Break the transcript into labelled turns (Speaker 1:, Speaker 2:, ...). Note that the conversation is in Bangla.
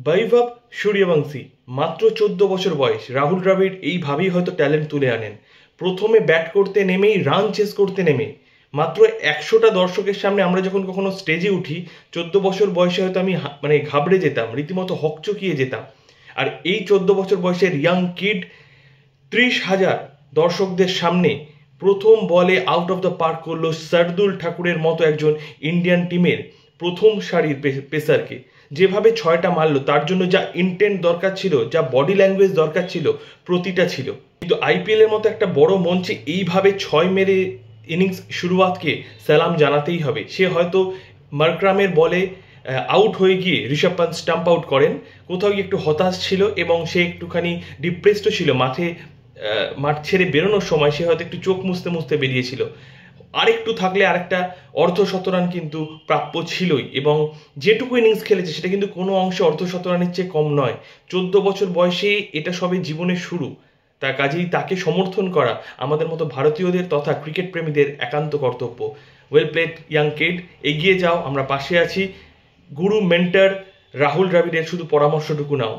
Speaker 1: বৈভব সূর্যবংশী মাত্র 14 বছর বয়স। রাহুল দ্রাবিড় এইভাবেই হয়তো ট্যালেন্ট তুলে আনেন। প্রথমে ব্যাট করতে নেমেই রান চেস করতে নেমে মাত্র 100টা দর্শকের সামনে আমরা যখন কখনো স্টেজে উঠি 14 বছর বয়সে হয়তো আমি ঘাবড়ে যেতাম, রীতিমতো হকচকিয়ে যেতাম। আর এই 14 বছর বয়সের ইয়াং কিড 30,000 দর্শকদের সামনে প্রথম বলে আউট অফ দ্য পার্ক করলো শার্দুল ঠাকুরের মতো একজন ইন্ডিয়ান টিমের প্রথম সারির পেসারকে। যেভাবে 6টা মারলো তার জন্য যা ইন্টেন্ট দরকার ছিল, যা বডি ল্যাঙ্গুয়েজ দরকার ছিল, প্রতিটা ছিল। কিন্তু আইপিএল এর মতো একটা বড় মঞ্চে এইভাবে 6 মেরে ইনিংস শুরুয়াতকে সালাম জানাতেই হবে। সে হয়তো মার্করামের বলে আউট হয়ে গিয়ে ঋষভ পান্ত স্টাম্প আউট করেন, কোথাও গিয়ে একটু হতাশ ছিল এবং সে একটুখানি ডিপ্রেসড ছিল। মাঠ ছেড়ে বেরোনোর সময় সে হয়তো একটু চোখ মুছতে মুছতে বেরিয়েছিল। আরেকটু থাকলে আরেকটা অর্ধশতরান কিন্তু প্রাপ্য ছিলই, এবং যেটুকু ইনিংস খেলেছে সেটা কিন্তু কোনো অংশে অর্ধশতরানের চেয়ে কম নয়। 14 বছর বয়সে এটা সবে জীবনের শুরু। তার কাজেই তাকে সমর্থন করা আমাদের মতো ভারতীয়দের তথা ক্রিকেট প্রেমীদের একান্ত কর্তব্য। ওয়েল প্লেড ইয়াং কিড, এগিয়ে যাও, আমরা পাশে আছি। গুরু মেন্টর রাহুল দ্রাবিড়ের শুধু পরামর্শটুকু নাও।